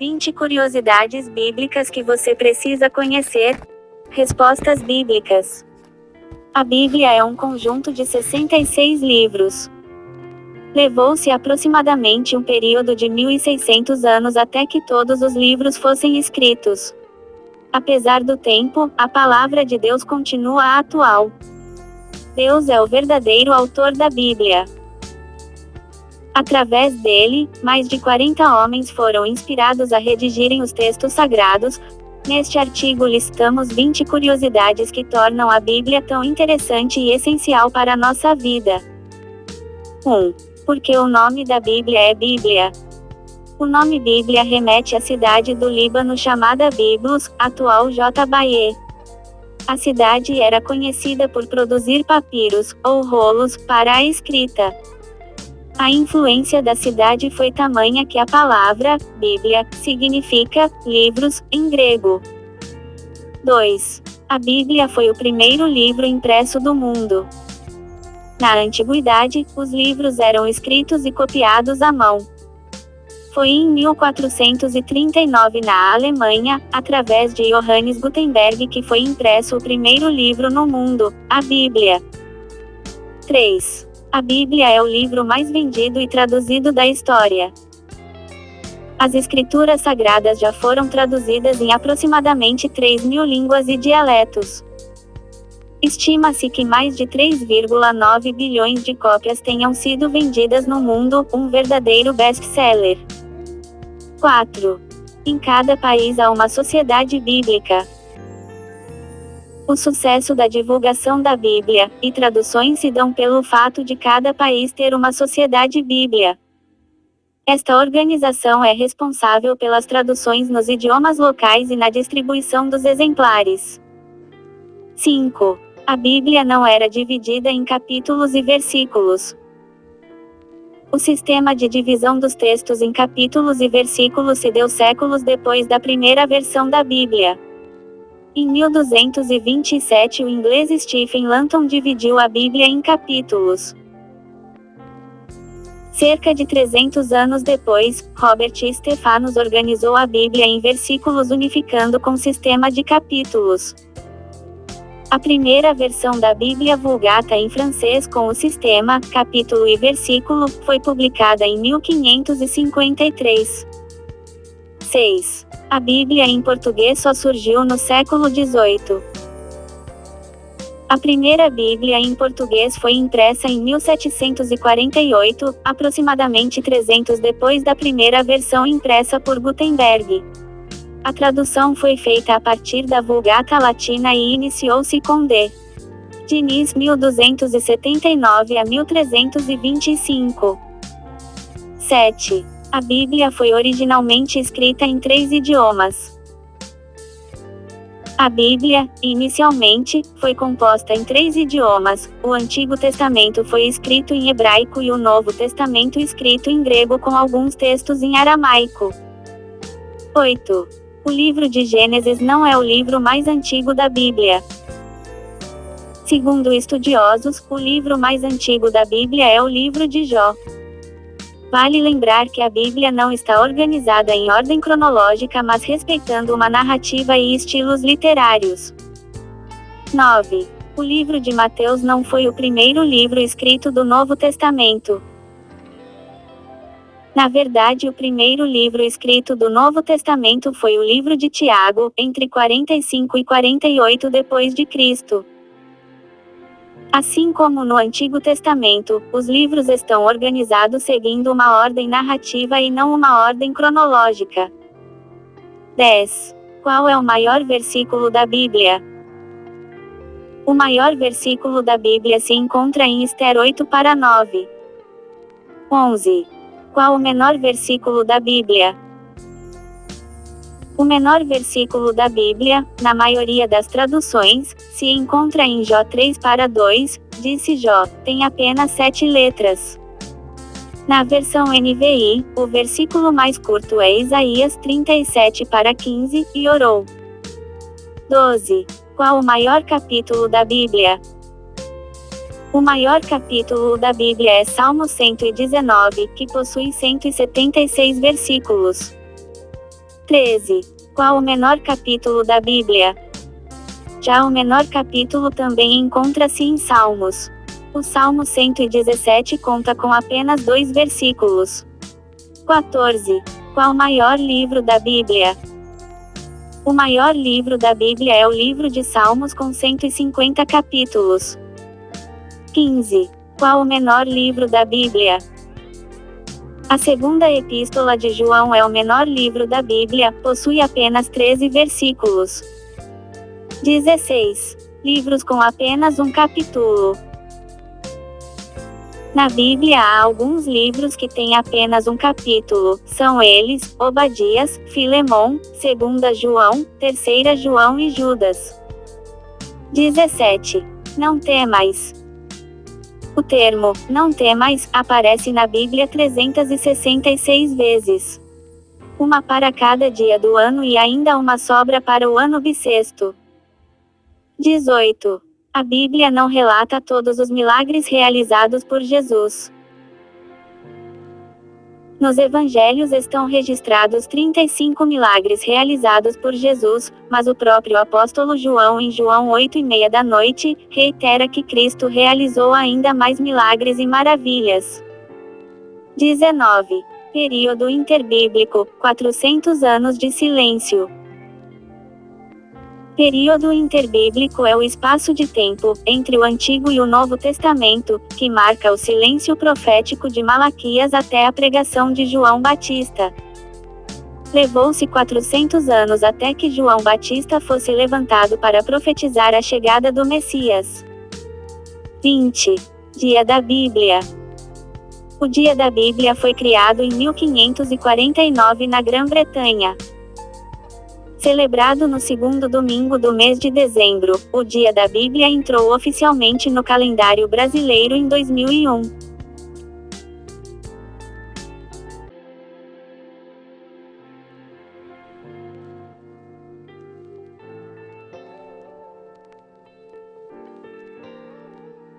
20 curiosidades bíblicas que você precisa conhecer. Respostas bíblicas. A Bíblia é um conjunto de 66 livros. Levou-se aproximadamente um período de 1.600 anos até que todos os livros fossem escritos. Apesar do tempo, a palavra de Deus continua atual. Deus é o verdadeiro autor da Bíblia. Através dele, mais de 40 homens foram inspirados a redigirem os textos sagrados. Neste artigo listamos 20 curiosidades que tornam a Bíblia tão interessante e essencial para a nossa vida. 1. Por que o nome da Bíblia é Bíblia? O nome Bíblia remete à cidade do Líbano chamada Byblos, atual Jbaé. A cidade era conhecida por produzir papiros, ou rolos, para a escrita. A influência da cidade foi tamanha que a palavra, Bíblia, significa livros, em grego. 2. A Bíblia foi o primeiro livro impresso do mundo. Na antiguidade, os livros eram escritos e copiados à mão. Foi em 1439 na Alemanha, através de Johannes Gutenberg que foi impresso o primeiro livro no mundo, a Bíblia. 3. A Bíblia é o livro mais vendido e traduzido da história. As escrituras sagradas já foram traduzidas em aproximadamente 3.000 línguas e dialetos. Estima-se que mais de 3,9 bilhões de cópias tenham sido vendidas no mundo, um verdadeiro best-seller. 4. Em cada país há uma sociedade bíblica. O sucesso da divulgação da Bíblia e traduções se dão pelo fato de cada país ter uma sociedade bíblia. Esta organização é responsável pelas traduções nos idiomas locais e na distribuição dos exemplares. 5. A Bíblia não era dividida em capítulos e versículos. O sistema de divisão dos textos em capítulos e versículos se deu séculos depois da primeira versão da Bíblia. Em 1227 o inglês Stephen Langton dividiu a Bíblia em capítulos. Cerca de 300 anos depois, Robert Stephanus organizou a Bíblia em versículos unificando com sistema de capítulos. A primeira versão da Bíblia Vulgata em francês com o sistema, capítulo e versículo, foi publicada em 1553. 6. A Bíblia em português só surgiu no século XVIII. A primeira Bíblia em português foi impressa em 1748, aproximadamente 300 depois da primeira versão impressa por Gutenberg. A tradução foi feita a partir da Vulgata Latina e iniciou-se com D. Diniz 1279 a 1325. 7. A Bíblia foi originalmente escrita em 3 idiomas. A Bíblia, inicialmente, foi composta em 3 idiomas. O Antigo Testamento foi escrito em hebraico e o Novo Testamento escrito em grego com alguns textos em aramaico. 8. O livro de Gênesis não é o livro mais antigo da Bíblia. Segundo estudiosos, o livro mais antigo da Bíblia é o livro de Jó. Vale lembrar que a Bíblia não está organizada em ordem cronológica mas respeitando uma narrativa e estilos literários. 9. O livro de Mateus não foi o primeiro livro escrito do Novo Testamento. Na verdade, o primeiro livro escrito do Novo Testamento foi o livro de Tiago, entre 45 e 48 depois de Cristo. Assim como no Antigo Testamento, os livros estão organizados seguindo uma ordem narrativa e não uma ordem cronológica. 10. Qual é o maior versículo da Bíblia? O maior versículo da Bíblia se encontra em Ester 8-9. 11. Qual o menor versículo da Bíblia? O menor versículo da Bíblia, na maioria das traduções, se encontra em Jó 3-2, disse Jó, tem apenas 7 letras. Na versão NVI, o versículo mais curto é Isaías 37-15, e orou. 12. Qual o maior capítulo da Bíblia? O maior capítulo da Bíblia é Salmo 119, que possui 176 versículos. 13. Qual o menor capítulo da Bíblia? Já o menor capítulo também encontra-se em Salmos. O Salmo 117 conta com apenas 2 versículos. 14. Qual o maior livro da Bíblia? O maior livro da Bíblia é o livro de Salmos com 150 capítulos. 15. Qual o menor livro da Bíblia? A segunda epístola de João é o menor livro da Bíblia, possui apenas 13 versículos. 16. Livros com apenas um capítulo. Na Bíblia há alguns livros que têm apenas um capítulo, são eles, Obadias, Filemão, 2 João, 3 João e Judas. 17. Não temais. O termo, não temais, aparece na Bíblia 366 vezes. Uma para cada dia do ano e ainda uma sobra para o ano bissexto. 18. A Bíblia não relata todos os milagres realizados por Jesus. Nos evangelhos estão registrados 35 milagres realizados por Jesus, mas o próprio apóstolo João em João 8:30 da noite, reitera que Cristo realizou ainda mais milagres e maravilhas. 19. Período interbíblico, 400 anos de silêncio. Período interbíblico é o espaço de tempo, entre o Antigo e o Novo Testamento, que marca o silêncio profético de Malaquias até a pregação de João Batista. Levou-se 400 anos até que João Batista fosse levantado para profetizar a chegada do Messias. 20. Dia da Bíblia. O Dia da Bíblia foi criado em 1549 na Grã-Bretanha. Celebrado no segundo domingo do mês de dezembro, o Dia da Bíblia entrou oficialmente no calendário brasileiro em 2001.